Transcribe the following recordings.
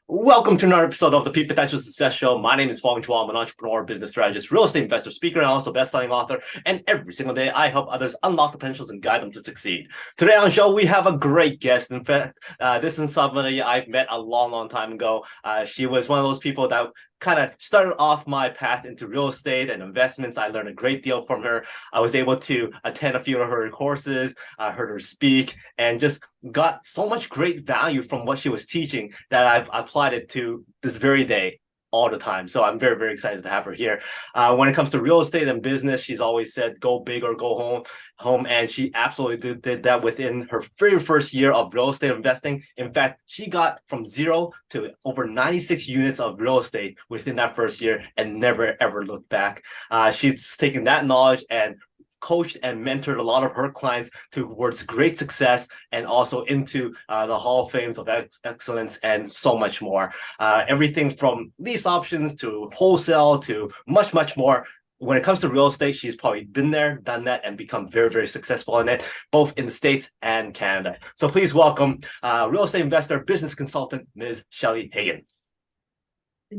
Welcome to another episode of the Peak Potential Success Show. My name is Fong. I'm an entrepreneur, business strategist, real estate investor, speaker, and also best-selling author. And every single day, I help others unlock the potentials and guide them to succeed. Today on the show, we have a great guest. In fact, this is somebody I've met a long, long time ago. She was one of those people that kind of started off my path into real estate and investments. I learned a great deal from her. I was able to attend a few of her courses, heard her speak, and just got so much great value from what she was teaching that I've applied it to this very day all the time. So I'm very, very excited to have her here. When it comes to real estate and business, she's always said, go big or go home. And she absolutely did that within her very first year of real estate investing. In fact, she got from zero to over 96 units of real estate within that first year and never, ever looked back. She's taken that knowledge and coached and mentored a lot of her clients towards great success and also into the Hall of Fames of Excellence and so much more. Everything from lease options to wholesale to much, much more. When it comes to real estate, she's probably been there, done that, and become very, very successful in it, both in the States and Canada. So please welcome real estate investor, business consultant, Ms. Shelley Hagen.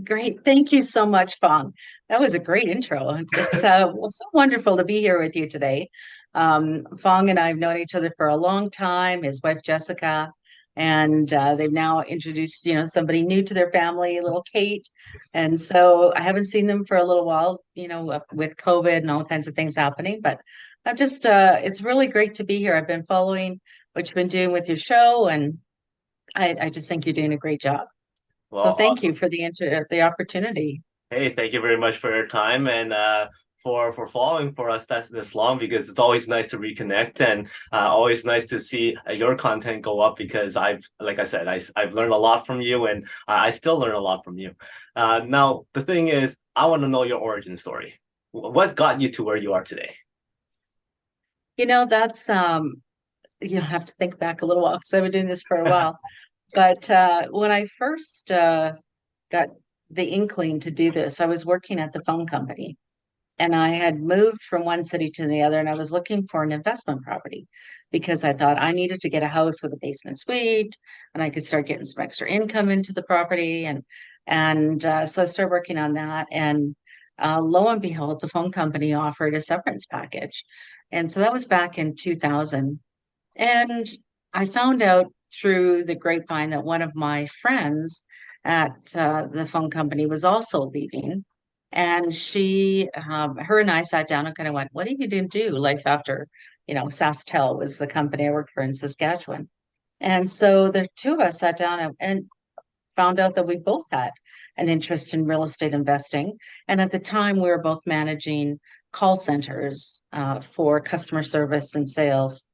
Great. Thank you so much, Fong. That was a great intro. It's so wonderful to be here with you today. Fong and I have known each other for a long time, his wife, Jessica, and they've now introduced, somebody new to their family, little Kate. And so I haven't seen them for a little while, with COVID and all kinds of things happening, but I'm just, it's really great to be here. I've been following what you've been doing with your show, and I just think you're doing a great job. So Well, thank you awesome. for the opportunity. Hey, thank you very much for your time and for following for us this long because it's always nice to reconnect and always nice to see your content go up because like I said, I've learned a lot from you and I still learn a lot from you. Now, the thing is, I want to know your origin story. What got you to where you are today? That's you have to think back a little while because I've been doing this for a while. But when I first got the inkling to do this, I was working at the phone company and I had moved from one city to the other and I was looking for an investment property because I thought I needed to get a house with a basement suite and I could start getting some extra income into the property and so I started working on that and lo and behold, the phone company offered a severance package. And so that was back in 2000. And I found out through the grapevine that one of my friends at the phone company was also leaving. And her and I sat down and kind of went, what are you going to do? Life after, SaskTel was the company I worked for in Saskatchewan. And so the two of us sat down and found out that we both had an interest in real estate investing. And at the time, we were both managing call centers for customer service and sales.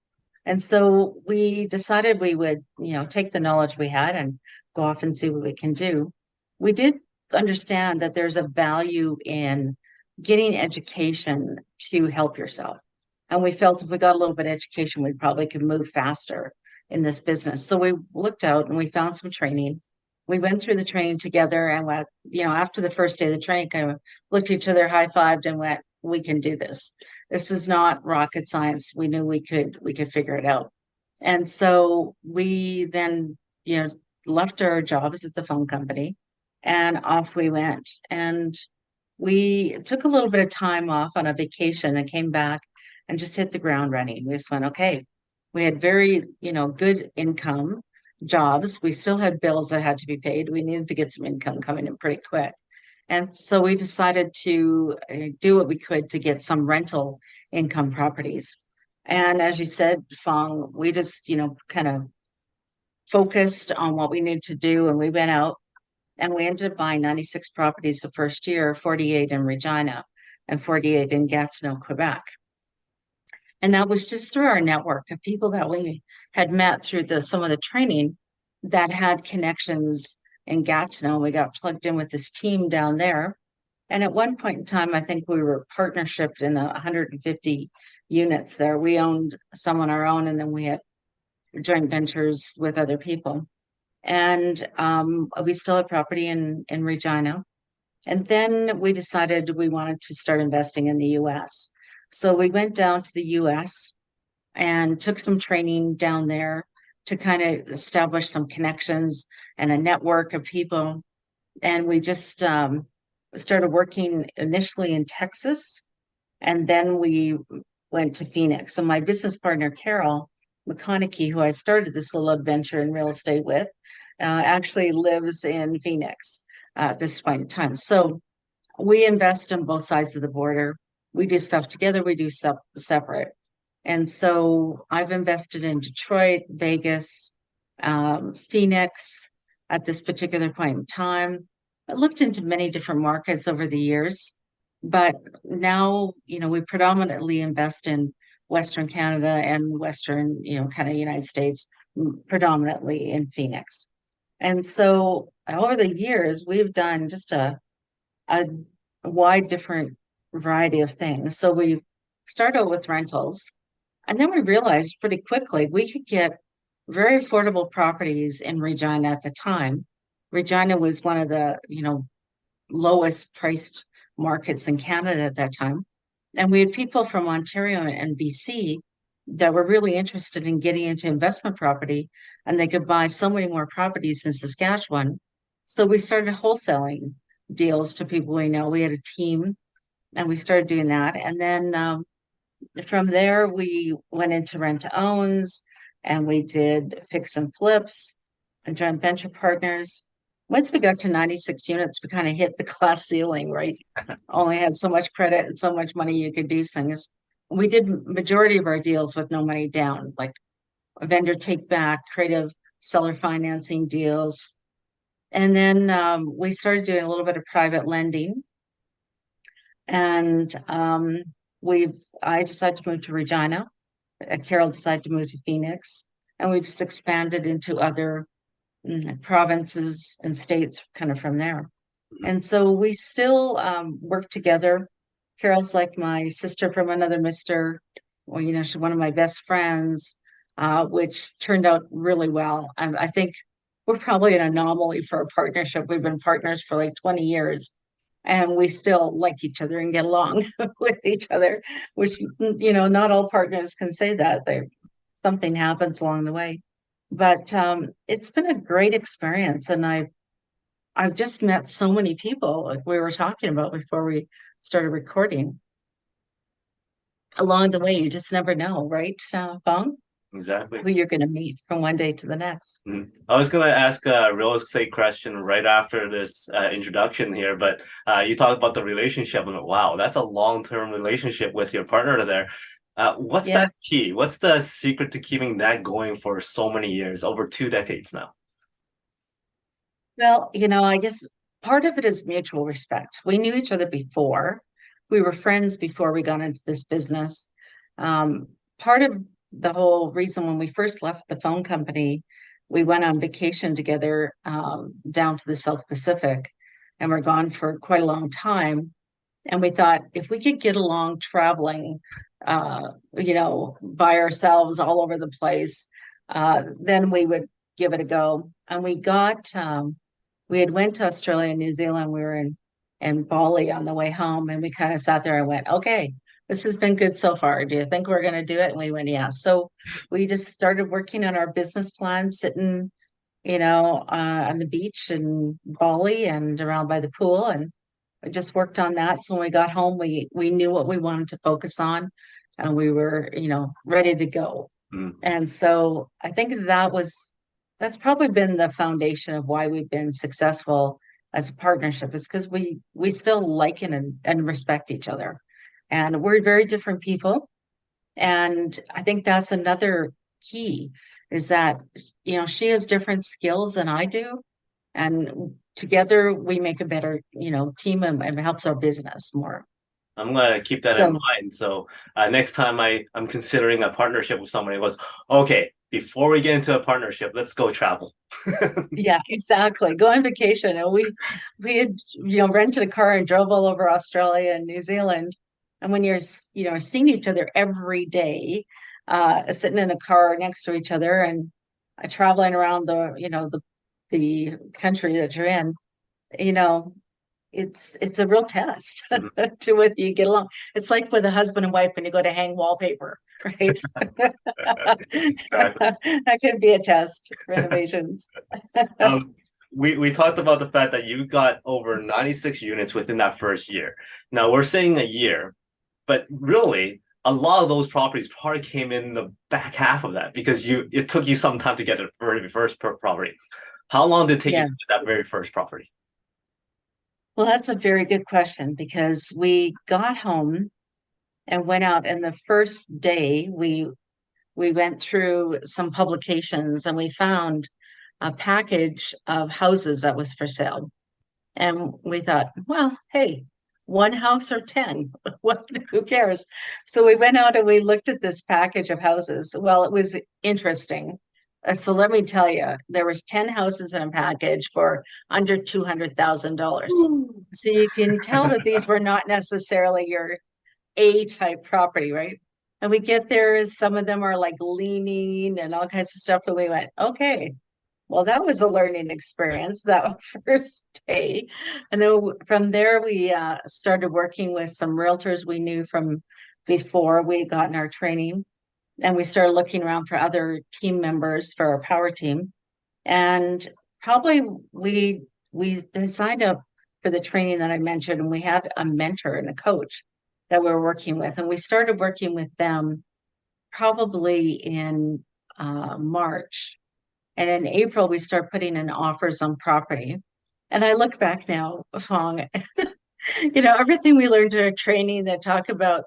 And so we decided we would, take the knowledge we had and go off and see what we can do. We did understand that there's a value in getting education to help yourself. And we felt if we got a little bit of education, we probably could move faster in this business. So we looked out and we found some training. We went through the training together and went, after the first day of the training, kind of looked at each other, high-fived and went, we can do this. This is not rocket science. We knew we could figure it out. And so we then, left our jobs at the phone company and off we went. And we took a little bit of time off on a vacation and came back and just hit the ground running. We just went, okay, we had very, good income jobs. We still had bills that had to be paid. We needed to get some income coming in pretty quick. And so we decided to do what we could to get some rental income properties. And as you said, Fong, we just, kind of focused on what we needed to do. And we went out and we ended up buying 96 properties the first year, 48 in Regina and 48 in Gatineau, Quebec. And that was just through our network of people that we had met through some of the training that had connections in Gatineau. We got plugged in with this team down there. And at one point in time, I think we were partnershiped in 150 units there. We owned some on our own, and then we had joint ventures with other people. And we still had property in Regina. And then we decided we wanted to start investing in the US. So we went down to the US and took some training down there to kind of establish some connections and a network of people. And we just started working initially in Texas, and then we went to Phoenix. So my business partner, Carol McConaughey, who I started this little adventure in real estate with, actually lives in Phoenix at this point in time. So we invest on both sides of the border. We do stuff together, we do stuff separate. And so I've invested in Detroit, Vegas, Phoenix at this particular point in time. I looked into many different markets over the years, but now, we predominantly invest in Western Canada and Western, kind of United States, predominantly in Phoenix. And so over the years, we've done just a wide different variety of things. So we started with rentals, and then we realized pretty quickly we could get very affordable properties in Regina at the time. Regina was one of the, lowest priced markets in Canada at that time. And we had people from Ontario and BC that were really interested in getting into investment property, and they could buy so many more properties in Saskatchewan. So we started wholesaling deals to people we know. We had a team, and we started doing that. And then from there, we went into rent to owns, and we did fix and flips and joint venture partners. Once we got to 96 units, we kind of hit the glass ceiling, right? Only had so much credit and so much money you could do things. We did majority of our deals with no money down, like a vendor take back, creative seller financing deals. And then we started doing a little bit of private lending. And I decided to move to Regina. Carol decided to move to Phoenix. And we just expanded into other provinces and states kind of from there. And so we still work together. Carol's like my sister from another mister. Well, she's one of my best friends, which turned out really well. I think we're probably an anomaly for a partnership. We've been partners for like 20 years, and we still like each other and get along with each other, which, not all partners can say that. Something happens along the way. But it's been a great experience, and I've just met so many people, like we were talking about before we started recording. Along the way, you just never know, right, Fong? Exactly. Who you're going to meet from one day to the next. I was going to ask a real estate question right after this introduction here, but you talked about the relationship, and wow, that's a long-term relationship with your partner there. What's that key? What's the secret to keeping that going for so many years, over 2 decades now? Well, I guess part of it is mutual respect. We knew each other before. We were friends before we got into this business. Part of the whole reason when we first left the phone company, we went on vacation together down to the South Pacific, and we're gone for quite a long time. And we thought if we could get along traveling, by ourselves all over the place, then we would give it a go. And we had went to Australia and New Zealand. We were in Bali on the way home, and we kind of sat there and went, okay, this has been good so far. Do you think we're going to do it? And we went, yeah. So we just started working on our business plan, sitting, on the beach in Bali and around by the pool. And we just worked on that. So when we got home, we knew what we wanted to focus on, and we were, ready to go. And so I think that's probably been the foundation of why we've been successful as a partnership, is because we still like and respect each other. And we're very different people. And I think that's another key, is that, she has different skills than I do. And together we make a better, team, and it helps our business more. I'm going to keep that in mind. So next time I'm considering a partnership with somebody, was, okay, before we get into a partnership, let's go travel. Yeah, exactly. Go on vacation. And we had, rented a car and drove all over Australia and New Zealand. And when you're, seeing each other every day, sitting in a car next to each other and traveling around the country that you're in, it's a real test Mhm. to whether you get along. It's like with a husband and wife when you go to hang wallpaper, right? Exactly. That could be a test, renovations. Um, we talked about the fact that you got over 96 units within that first year. Now we're saying a year, but really a lot of those properties probably came in the back half of that because it took you some time to get the very first property. How long did it take you to get Yes. that very first property? Well, that's a very good question because we got home and went out, and the first day we went through some publications and we found a package of houses that was for sale. And we thought, well, hey, one house or 10, what, who cares? So we went out and we looked at this package of houses. Well, it was interesting. So let me tell you, there was 10 houses in a package for under $200,000. Ooh. So you can tell that these were not necessarily your A type property, right? And we get there, some of them are like leaning and all kinds of stuff. And we went, okay, well, that was a learning experience that first day. And then from there, we started working with some realtors we knew from before we got in our training. And we started looking around for other team members for our power team. And probably we signed up for the training that I mentioned, and we had a mentor and a coach that we were working with. And we started working with them probably in March. And in April, we start putting in offers on property. And I look back now, Fong, everything we learned in our training that talk about,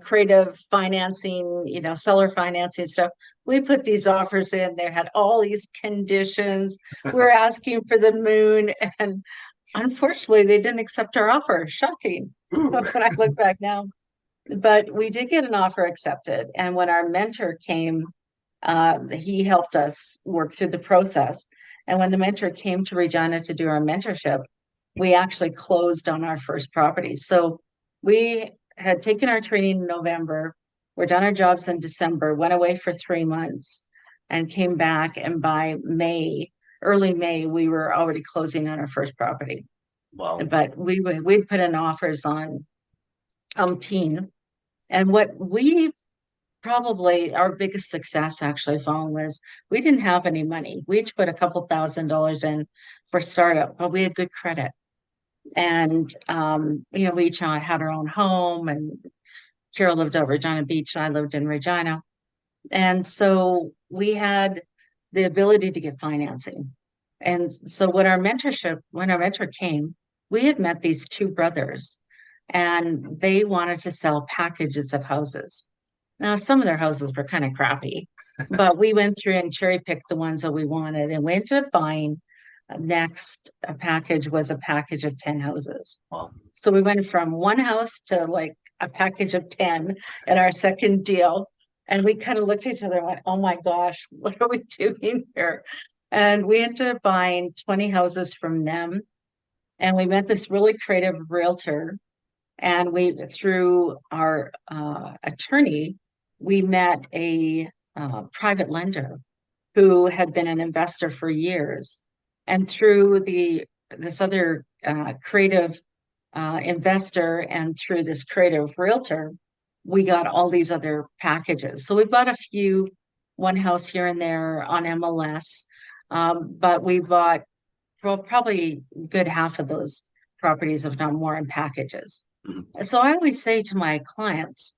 creative financing, seller financing stuff. We put these offers in, they had all these conditions. We were asking for the moon. And unfortunately, they didn't accept our offer. Shocking Ooh. when I look back now. But we did get an offer accepted. And when our mentor came, he helped us work through the process. And when the mentor came to Regina to do our mentorship, we actually closed on our first property. So we had taken our training in November, we're done our jobs in December, went away for 3 months, and came back. And by May, early May, we were already closing on our first property. Well, But we'd put in offers on umpteen. And what we probably our biggest success actually following was we didn't have any money. We each put a couple $1,000s in for startup, but we had good credit. And we each had our own home, and Carol lived at Regina Beach and I lived in Regina. And so we had the ability to get financing. And so when our mentor came, we had met these two brothers and they wanted to sell packages of houses. Now, some of their houses were kind of crappy, but we went through and cherry picked the ones that we wanted, and we ended up buying next a package was a package of 10 houses. well, So we went from one house to like a package of 10 in our second deal. And we kind of looked at each other and went, oh my gosh, what are we doing here? And we ended up buying 20 houses from them. And we met this really creative realtor. And through our attorney, we met a private lender who had been an investor for years. And through this other creative investor and through this creative realtor, we got all these other packages. So we bought one house here and there on MLS, but we bought probably good half of those properties, if not more, in packages. mhm. So I always say to my clients,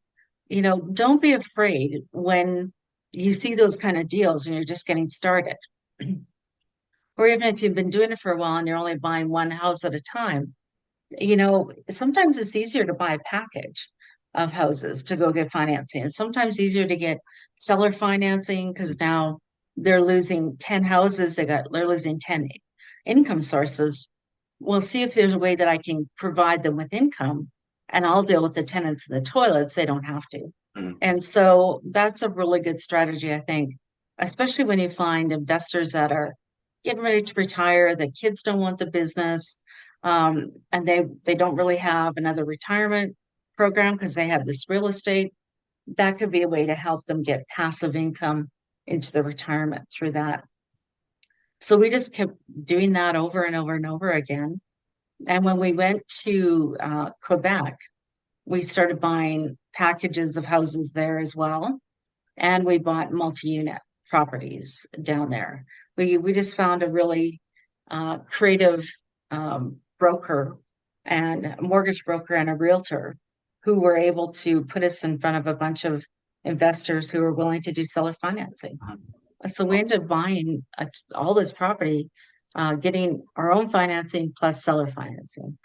don't be afraid when you see those kind of deals and you're just getting started. Or even if you've been doing it for a while and you're only buying one house at a time, sometimes it's easier to buy a package of houses to go get financing. It's sometimes easier to get seller financing because now they're losing 10 houses, they're losing 10 income sources. We'll see if there's a way that I can provide them with income and I'll deal with the tenants and the toilets. They don't have to. Mhm. And so that's a really good strategy, I think, especially when you find investors that are getting ready to retire, the kids don't want the business, and they don't really have another retirement program because they have this real estate. That could be a way to help them get passive income into the retirement through that. So we just kept doing that over and over and over again. And when we went to Quebec, we started buying packages of houses there as well. And we bought multi-unit properties down there. We just found a really creative broker and a mortgage broker and a realtor who were able to put us in front of a bunch of investors who were willing to do seller financing. So we ended up buying all this property, getting our own financing plus seller financing.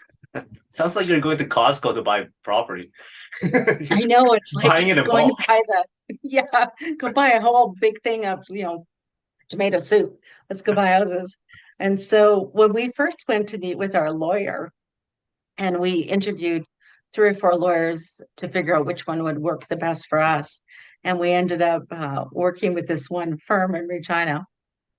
Sounds like you're going to Costco to buy property. I know it's like Buying it in going to bulk. buy yeah, go buy a whole big thing of, tomato soup. Let's go buy houses. And so when we first went to meet with our lawyer, and we interviewed 3 or 4 lawyers to figure out which one would work the best for us. And we ended up working with this one firm in Regina.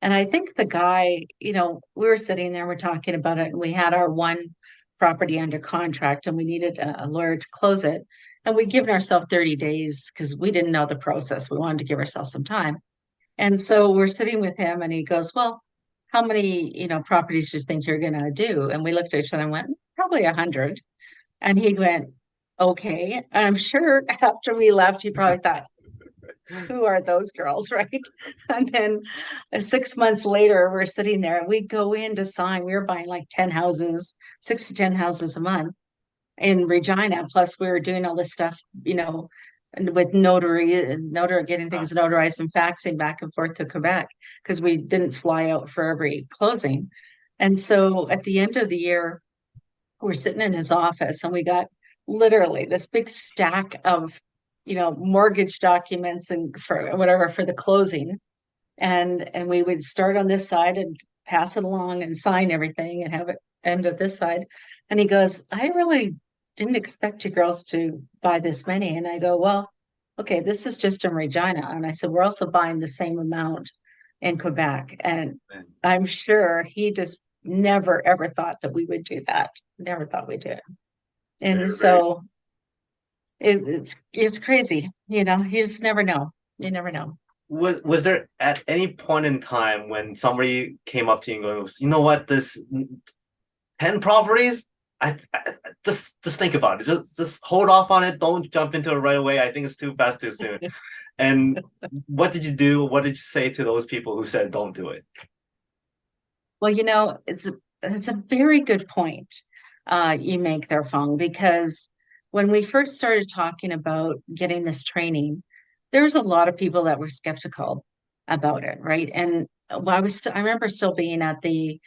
And I think the guy, we were sitting there, we're talking about it, and we had our one property under contract and we needed a lawyer to close it. And we'd given ourselves 30 days because we didn't know the process. We wanted to give ourselves some time. And so we're sitting with him and he goes, well, how many, properties do you think you're going to do? And we looked at each other and went, probably 100. And he went, okay. And I'm sure after we left, he probably thought, who are those girls, right? And then 6 months later, we're sitting there and we go in to sign. We were buying like 10 houses, 6 to 10 houses a month in Regina. Plus, we were doing all this stuff, and with notary getting things notarized and faxing back and forth to Quebec because we didn't fly out for every closing. And so at the end of the year, we're sitting in his office and we got literally this big stack of, mortgage documents and for whatever for the closing. And we would start on this side and pass it along and sign everything and have it end at this side. And he goes, I really didn't expect you girls to buy this many. And I go, well, okay, this is just in Regina. And I said, we're also buying the same amount in Quebec. And I'm sure he just never, ever thought that we would do that. Never thought we'd do it. And so it's crazy. You just never know. You never know. Was there at any point in time when somebody came up to you and goes, you know what, this 10 properties, I just think about it. Just hold off on it. Don't jump into it right away. I think it's too fast, too soon. And what did you do? What did you say to those people who said don't do it? Well, it's a very good point you make there, Fong, because when we first started talking about getting this training, there's a lot of people that were skeptical about it, right? And I remember still being at the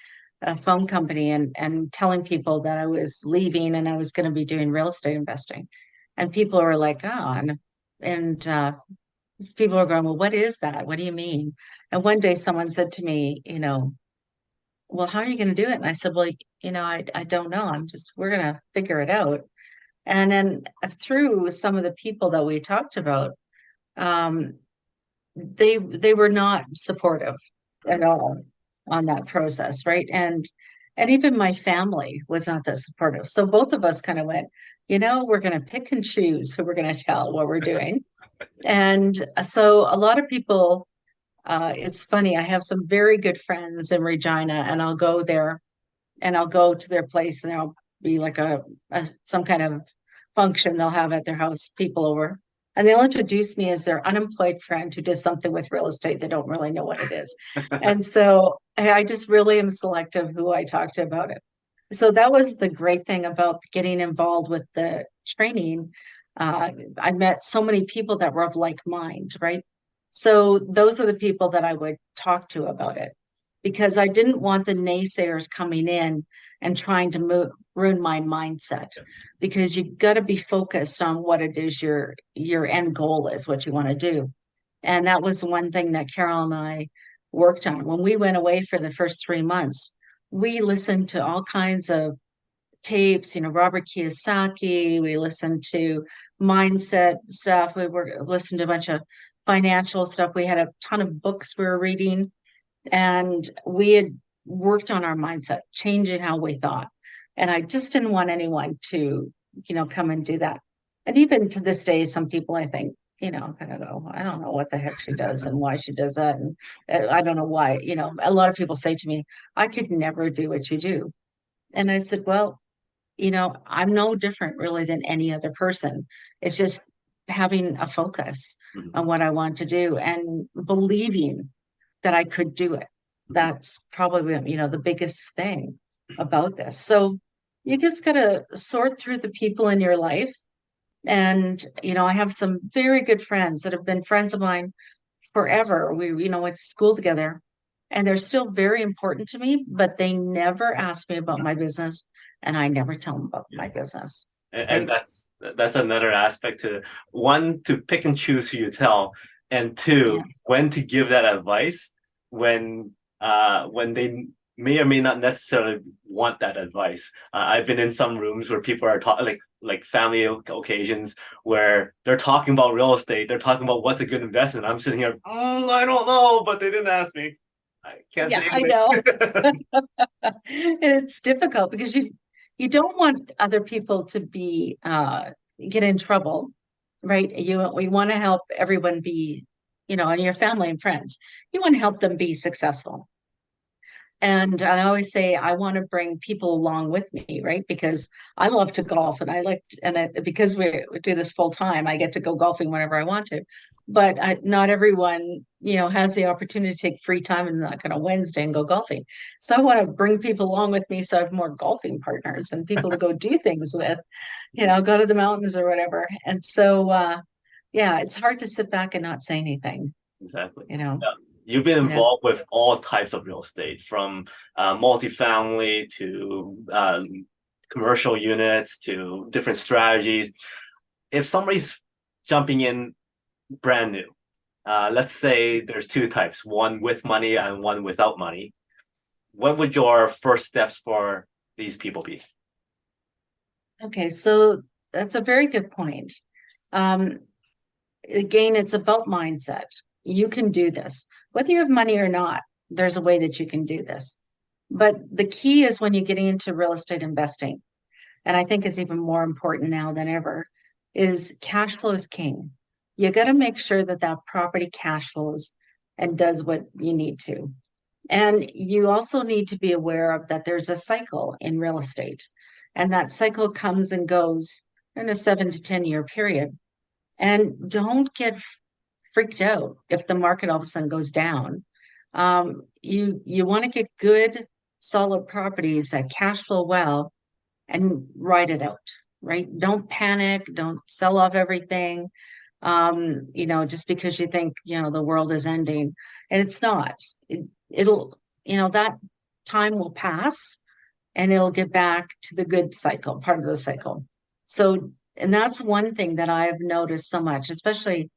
phone company and telling people that I was leaving and I was going to be doing real estate investing, and people were like, "Oh," and these people are going, "Well, what is that? What do you mean?" And one day someone said to me, well, how are you going to do it? And I said, well, I don't know. We're going to figure it out. And then through some of the people that we talked about, um, they were not supportive at all on that process, right? And even my family was not that supportive. So both of us kind of went, we're going to pick and choose who we're going to tell what we're doing. And so a lot of people, it's funny, I have some very good friends in Regina, and I'll go there and I'll go to their place and there'll be like some kind of function they'll have at their house, people over. And they'll introduce me as their unemployed friend who does something with real estate. They don't really know what it is. And so I just really am selective who I talk to about it. So that was the great thing about getting involved with the training. I met so many people that were of like mind, right? So those are the people that I would talk to about it because I didn't want the naysayers coming in and trying to ruin my mindset, because you got to be focused on what it is your end goal is, what you want to do. And that was the one thing that Carol and I worked on. When we went away for the first 3 months, we listened to all kinds of tapes, Robert Kiyosaki. We listened to mindset stuff. We were listened to a bunch of financial stuff. We had a ton of books we were reading, and we had worked on our mindset, changing how we thought. And I just didn't want anyone to, come and do that. And even to this day, some people I think, I don't know what the heck she does and why she does that. And I don't know why, a lot of people say to me, I could never do what you do. And I said, well, I'm no different really than any other person. It's just having a focus Mhm. on what I want to do and believing that I could do it. That's probably, the biggest thing about this. So you just got to sort through the people in your life. And, I have some very good friends that have been friends of mine forever. We, went to school together and they're still very important to me, but they never ask me about my business and I never tell them about Yeah. my business. And Right. that's another aspect to one, to pick and choose who you tell, and Yeah. two, when to give that advice when they may or may not necessarily want that advice. I've been in some rooms where people are talking like family occasions where they're talking about real estate, they're talking about what's a good investment. I'm sitting here, I don't know, but they didn't ask me. I can't Yeah, say I know. anything. And it's difficult because you don't want other people to be get in trouble, right? We want to help everyone be, and your family and friends. You want to help them be successful. And I always say I want to bring people along with me, right? Because I love to golf and because we do this full time, I get to go golfing whenever I want to. But not everyone, has the opportunity to take free time and like on a Wednesday and go golfing. So I want to bring people along with me so I have more golfing partners and people to go do things with, go to the mountains or whatever. And so, yeah, it's hard to sit back and not say anything, Exactly. you know. Yeah. You've been It is. involved with all types of real estate, from multifamily to commercial units to different strategies. If somebody's jumping in brand new, let's say there's two types, one with money and one without money. What would your first steps for these people be? Okay, so that's a very good point. Um, Again, it's about mindset. You can do this. Whether you have money or not, there's a way that you can do this. But the key is when you're getting into real estate investing, and I think it's even more important now than ever, is cash flow is king. You got to make sure that that property cash flows and does what you need to. And you also need to be aware of that there's a cycle in real estate, and that cycle comes and goes in a 7 to 10 year period. And don't get freaked out if the market all of a sudden goes down. You want to get good, solid properties that cash flow well and ride it out, right? Don't panic, don't sell off everything, just because you think, the world is ending. And it's not. It'll, that time will pass and it'll get back to the good cycle, part of the cycle. So, and that's one thing that I've noticed so much, especially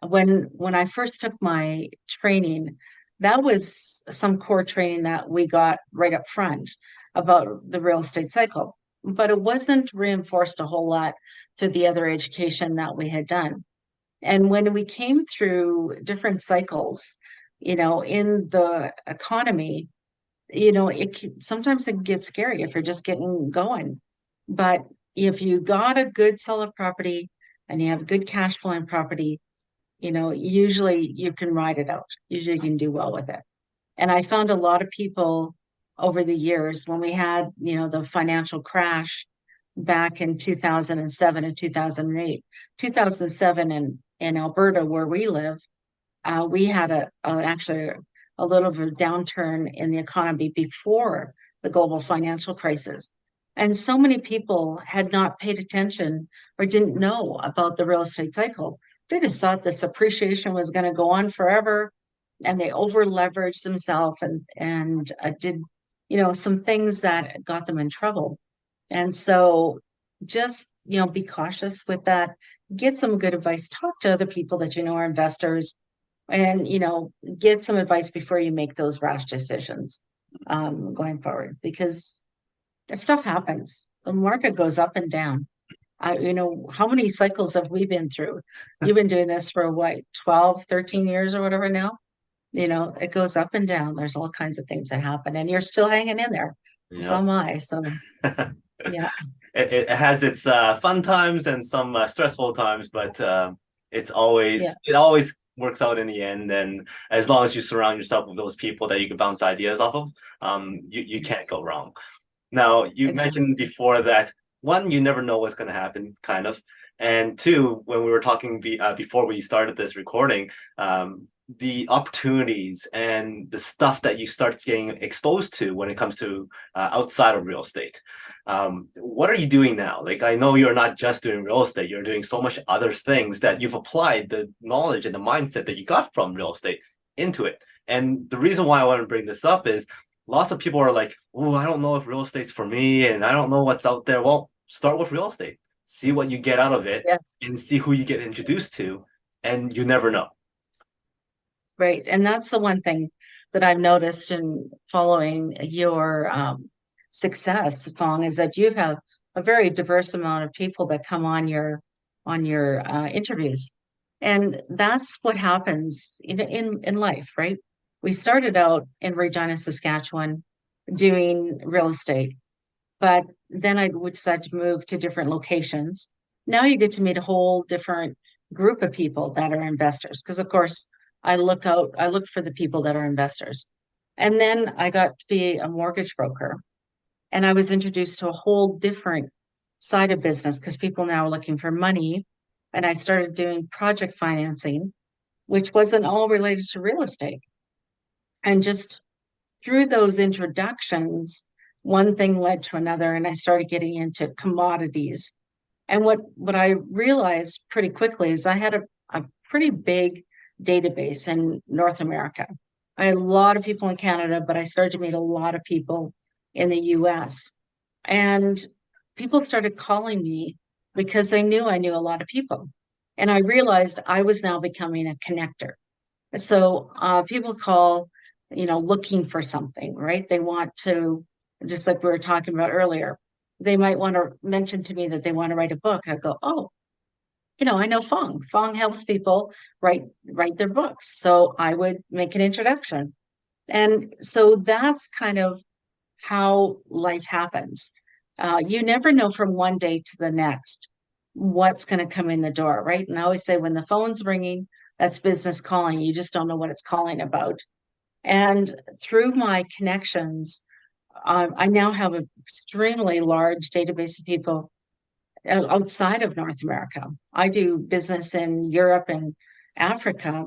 when I first took my training, that was some core training that we got right up front about the real estate cycle, but it wasn't reinforced a whole lot through the other education that we had done. And when we came through different cycles, in the economy, sometimes it gets scary if you're just getting going. But if you got a good solid property and you have good cash flowing property, usually you can ride it out. Usually you can do well with it. And I found a lot of people over the years when we had, the financial crash back in 2007 and 2008. 2007 in Alberta, where we live, we had actually a little of a downturn in the economy before the global financial crisis. And so many people had not paid attention or didn't know about the real estate cycle. They just thought this appreciation was going to go on forever, and they over leveraged themselves and did, some things that got them in trouble. And so just, be cautious with that. Get some good advice. Talk to other people that you know are investors and, get some advice before you make those rash decisions going forward because stuff happens. The market goes up and down. How many cycles have we been through? You've been doing this for what, 12, 13 years or whatever now? It goes up and down. There's all kinds of things that happen, and you're still hanging in there. So Yeah. am I. So, yeah, It has its fun times and some stressful times, but yeah, it always works out in the end. And as long as you surround yourself with those people that you can bounce ideas off of, you can't yes. go wrong. Now, you mentioned Exactly. before that one, you never know what's going to happen, kind of, and two, when we were talking before we started this recording, the opportunities and the stuff that you start getting exposed to when it comes to outside of real estate. What are you doing now? Like, I know you're not just doing real estate; you're doing so much other things that you've applied the knowledge and the mindset that you got from real estate into it. And the reason why I want to bring this up is lots of people are like, oh, I don't know if real estate's for me and I don't know what's out there. Well, start with real estate, see what you get out of it, Yes. and see who you get introduced to. And you never know. Right. And that's the one thing that I've noticed in following your success, Fong, is that you have a very diverse amount of people that come on your interviews. And that's what happens in life, right? We started out in Regina, Saskatchewan, doing real estate, but then I would decide to move to different locations. Now you get to meet a whole different group of people that are investors. Because of course, I look for the people that are investors. And then I got to be a mortgage broker. And I was introduced to a whole different side of business because people now are looking for money. And I started doing project financing, which wasn't all related to real estate. And just through those introductions, one thing led to another, and I started getting into commodities. And what I realized pretty quickly is I had a pretty big database in North America. I had a lot of people in Canada, but I started to meet a lot of people in the US. And people started calling me because they knew I knew a lot of people. And I realized I was now becoming a connector. So people call, looking for something, right? They want to, just like we were talking about earlier, they might want to mention to me that they want to write a book. I go, oh, I know Fong. Fong helps people write their books. So I would make an introduction. And so that's kind of how life happens. You never know from one day to the next what's going to come in the door, right? And I always say when the phone's ringing, that's business calling. You just don't know what it's calling about. And through my connections, I now have an extremely large database of people outside of North America. I do business in Europe and Africa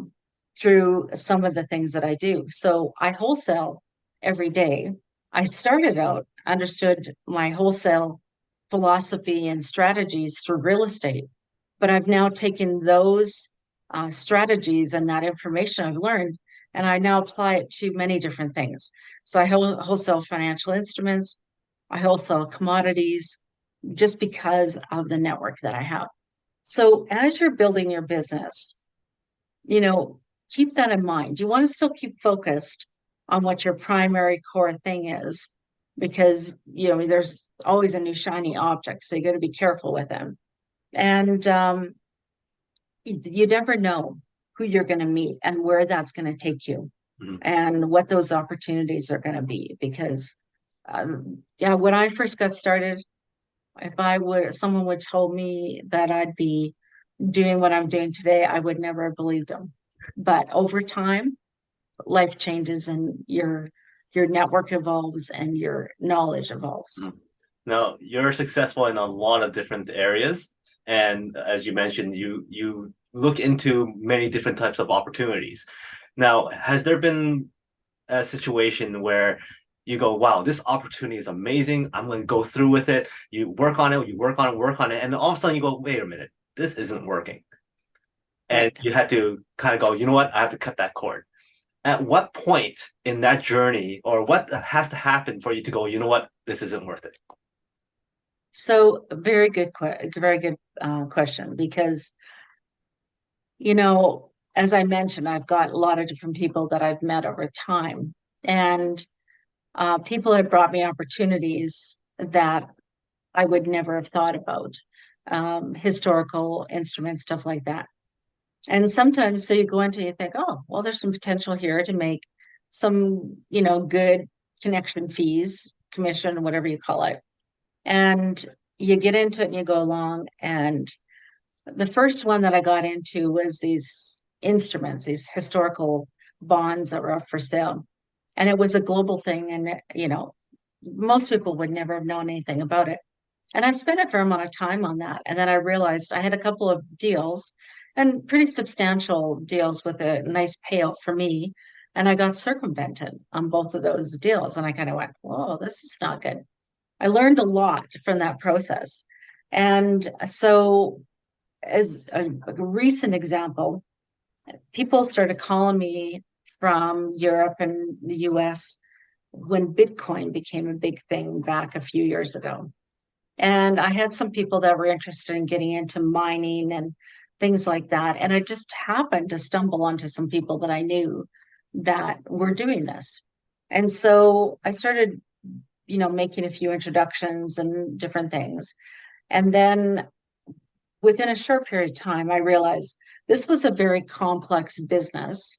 through some of the things that I do. So I wholesale every day. I started out, understood my wholesale philosophy and strategies through real estate, but I've now taken those strategies and that information I've learned, and I now apply it to many different things. So I wholesale financial instruments, I wholesale commodities, just because of the network that I have. So as you're building your business, keep that in mind. You want to still keep focused on what your primary core thing is, because there's always a new shiny object, so you got to be careful with them. And you never know who you're going to meet and where that's going to take you, Mhm. and what those opportunities are going to be. Because yeah, when I first got started, if someone would told me that I'd be doing what I'm doing today, I would never have believed them. But over time, life changes and your network evolves and your knowledge evolves. Mhm. Now, you're successful in a lot of different areas, and as you mentioned, you look into many different types of opportunities. Now, has there been a situation where you go, wow, this opportunity is amazing. I'm going to go through with it. You work on it, you work on it, work on it. And then all of a sudden you go, wait a minute, this isn't working. And Right. you had to kind of go, you know what? I have to cut that cord. At what point in that journey, or what has to happen for you to go, you know what? This isn't worth it. So very good question, because as I mentioned, I've got a lot of different people that I've met over time, and people have brought me opportunities that I would never have thought about, historical instruments, stuff like that. And sometimes, so you go into, you think, oh, well, there's some potential here to make some, good connection fees, commission, whatever you call it. And you get into it and you go along. And the first one that I got into was these instruments, these historical bonds that were up for sale. And it was a global thing. And, most people would never have known anything about it. And I spent a fair amount of time on that. And then I realized I had a couple of deals and pretty substantial deals with a nice payout for me. And I got circumvented on both of those deals. And I kind of went, whoa, this is not good. I learned a lot from that process. And so, as a recent example, people started calling me from Europe and the US when Bitcoin became a big thing back a few years ago. And I had some people that were interested in getting into mining and things like that. And I just happened to stumble onto some people that I knew that were doing this. And so I started, making a few introductions and different things. And then within a short period of time, I realized this was a very complex business.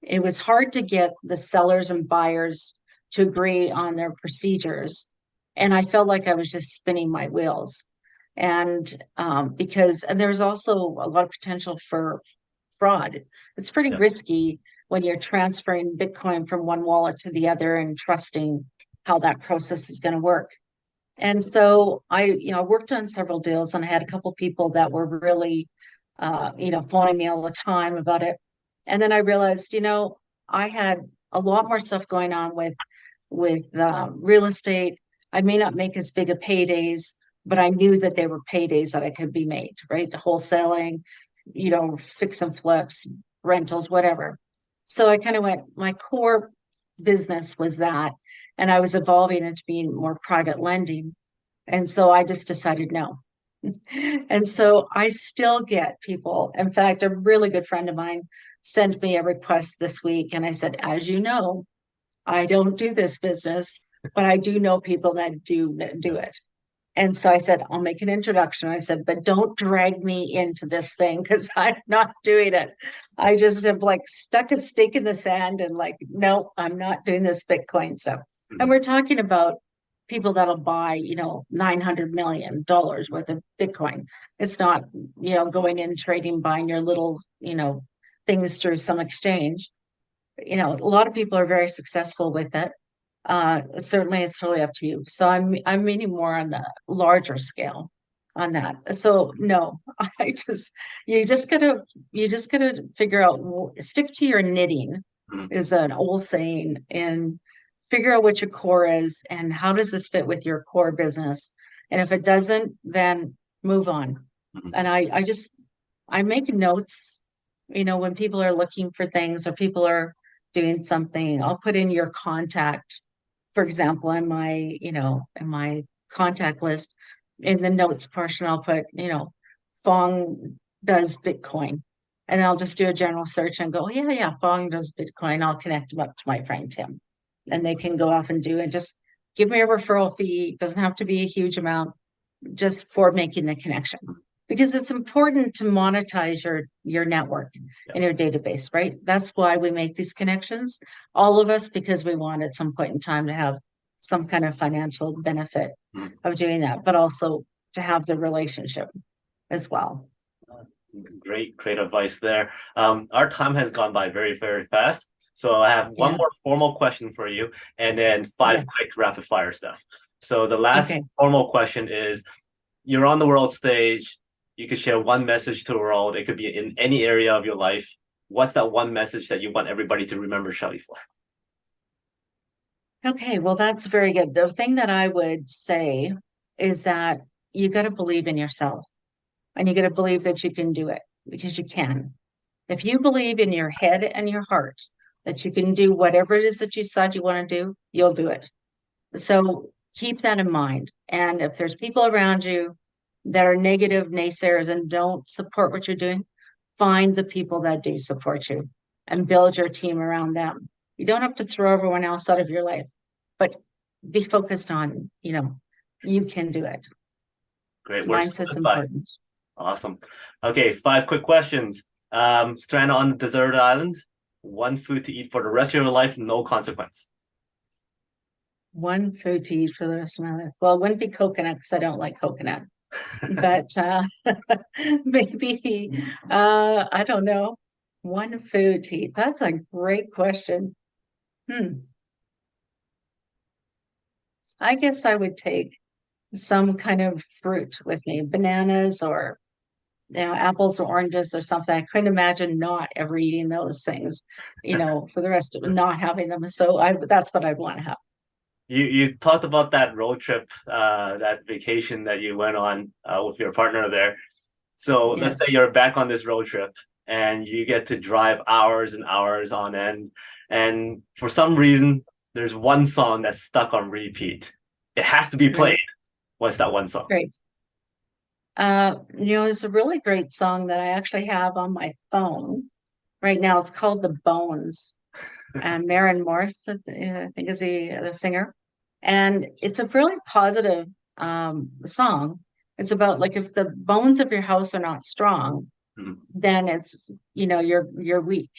It was hard to get the sellers and buyers to agree on their procedures. And I felt like I was just spinning my wheels. And and there's also a lot of potential for fraud. It's pretty risky when you're transferring Bitcoin from one wallet to the other and trusting how that process is going to work. And so I worked on several deals, and I had a couple people that were really, phoning me all the time about it. And then I realized, I had a lot more stuff going on with real estate. I may not make as big a paydays, but I knew that they were paydays that I could be made, right? The wholesaling, fix and flips, rentals, whatever. So I kind of went, my core business was that, and I was evolving into being more private lending. And so I just decided no. And so I still get people. In fact, a really good friend of mine sent me a request this week. And I said, as you know, I don't do this business, but I do know people that do it. And so I said, I'll make an introduction. I said, but don't drag me into this thing because I'm not doing it. I just have like stuck a stake in the sand and like, no, I'm not doing this Bitcoin stuff. And we're talking about people that'll buy, $900 million worth of Bitcoin. It's not, going in trading, buying your little, things through some exchange. A lot of people are very successful with it. Certainly it's totally up to you. So I'm meaning more on the larger scale on that. So no, you just gotta figure out, stick to your knitting is an old saying, and figure out what your core is and how does this fit with your core business. And if it doesn't, then move on. And I make notes, when people are looking for things or people are doing something, I'll put in your contact, for example, in my contact list, in the notes portion, I'll put, Fong does Bitcoin. And I'll just do a general search and go, oh, yeah, Fong does Bitcoin. I'll connect them up to my friend Tim. And they can go off and do and just give me a referral fee. It doesn't have to be a huge amount, just for making the connection. Because it's important to monetize your network in your database, right? That's why we make these connections, all of us, because we want at some point in time to have some kind of financial benefit of doing that, but also to have the relationship as well. Great advice there. Our time has gone by very, very fast. So I have one more formal question for you, and then five quick rapid fire stuff. So the last formal question is, you're on the world stage. You could share one message to the world. It could be in any area of your life. What's that one message that you want everybody to remember Shelley for? Okay, well, that's very good. The thing that I would say is that you got to believe in yourself, and you got to believe that you can do it, because you can. If you believe in your head and your heart that you can do whatever it is that you decide you want to do, you'll do it. So keep that in mind. And if there's people around you that are negative naysayers and don't support what you're doing, find the people that do support you and build your team around them. You don't have to throw everyone else out of your life, but be focused on, you can do it. Great. Mindset's important. Awesome. Okay, 5 quick questions. Stranded on a deserted island, one food to eat for the rest of your life, no consequence. One food to eat for the rest of my life. Well, it wouldn't be coconut because I don't like coconut. But maybe I don't know. One food to eat. That's a great question. I guess I would take some kind of fruit with me, bananas or apples or oranges or something. I couldn't imagine not ever eating those things, for the rest of not having them. So that's what I'd want to have. You talked about that road trip, that vacation that you went on with your partner there. So let's say Yes. you're back on this road trip and you get to drive hours and hours on end, and for some reason there's one song that's stuck on repeat. It has to be played. Right. What's that one song? Great. It's a really great song that I actually have on my phone right now. It's called The Bones. And Maren Morris, I think is the singer. And it's a really positive song. It's about like if the bones of your house are not strong, Mhm. then it's you're weak.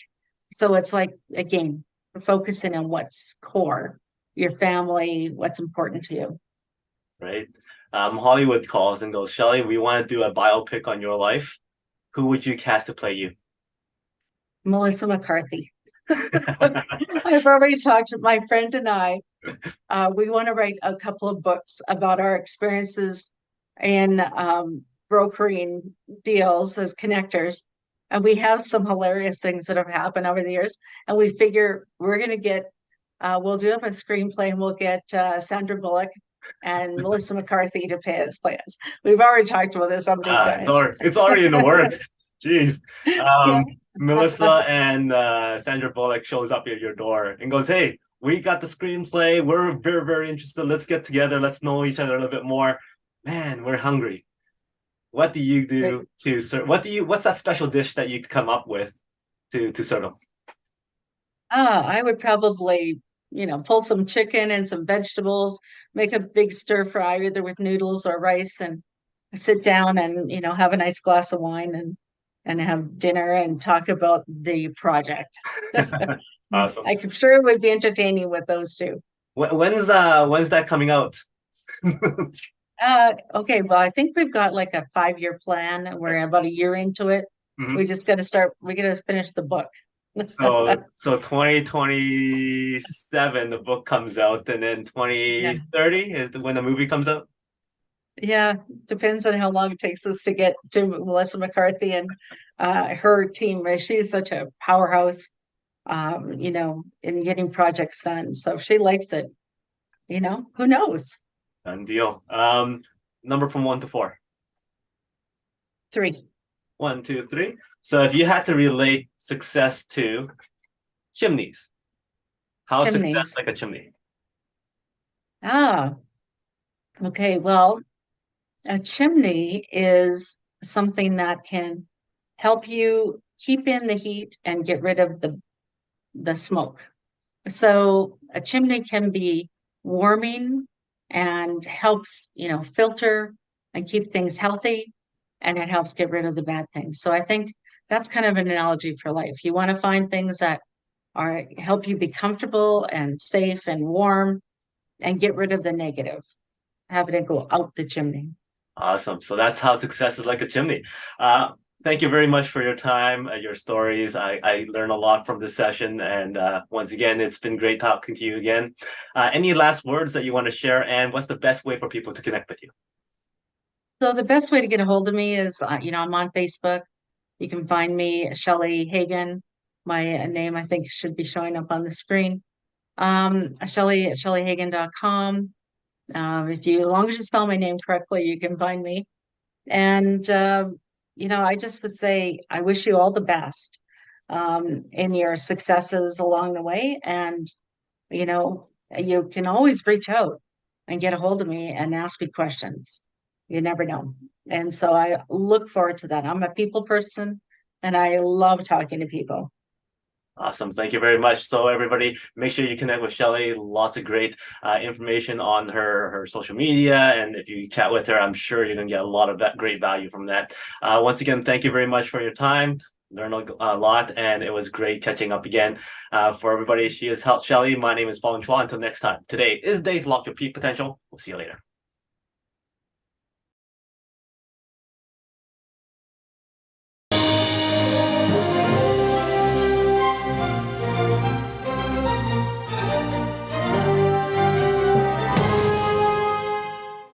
So it's like again, focusing on what's core, your family, what's important to you. Right? Hollywood calls and goes, Shelley, we want to do a biopic on your life. Who would you cast to play you? Melissa McCarthy. I've already talked to my friend and I. We want to write a couple of books about our experiences in brokering deals as connectors. And we have some hilarious things that have happened over the years. And we figure we're going to we'll do up a screenplay and we'll get Sandra Bullock and Melissa McCarthy to play us. We've already talked about this so many times. It's already in the works. Jeez. Yeah. Melissa and Sandra Bullock shows up at your door and goes, "Hey, we got the screenplay. We're very, very interested. Let's get together. Let's know each other a little bit more. Man, we're hungry. What do you Great. do to serve? What's that special dish that you come up with to serve them?" I would probably, pull some chicken and some vegetables, make a big stir fry either with noodles or rice, and sit down and, have a nice glass of wine and have dinner and talk about the project. Awesome. I'm sure it would be entertaining with those two. When's that coming out? Okay, well, I think we've got like a 5-year plan, and we're about a year into it. Mhm. We just got to we got to finish the book. So 2027 the book comes out, and then Yeah. 2030 is when the movie comes out. Yeah, depends on how long it takes us to get to Melissa McCarthy and her team. Right? She's such a powerhouse, in getting projects done. So if she likes it, who knows? Done deal. Number from 1 to 4. 3. 1, 2, 3. So if you had to relate success to chimneys, how is success Chimneys. like a chimney? Ah, okay. Well, a chimney is something that can help you keep in the heat and get rid of the smoke. So a chimney can be warming and helps, filter and keep things healthy, and it helps get rid of the bad things. So I think that's kind of an analogy for life. You want to find things that are help you be comfortable and safe and warm and get rid of the negative, having it go out the chimney. Awesome. So that's how success is like a chimney. Thank you very much for your time, your stories. I learned a lot from this session. And once again, it's been great talking to you again. Any last words that you want to share? And what's the best way for people to connect with you? So the best way to get a hold of me is, I'm on Facebook. You can find me, Shelley Hagen. My name, I think, should be showing up on the screen. Shelley at shelleyhagen.com. As long as you spell my name correctly, you can find me. And, I just would say, I wish you all the best in your successes along the way. And, you can always reach out and get a hold of me and ask me questions. You never know. And so I look forward to that. I'm a people person and I love talking to people. Awesome. Thank you very much. So everybody, make sure you connect with Shelley. Lots of great information on her social media. And if you chat with her, I'm sure you're going to get a lot of that great value from that. Once again, thank you very much for your time. Learned a lot, and it was great catching up again. For everybody, she is Shelley. My name is Fong. Until next time. Today is Days Lock Your Peak Potential. We'll see you later.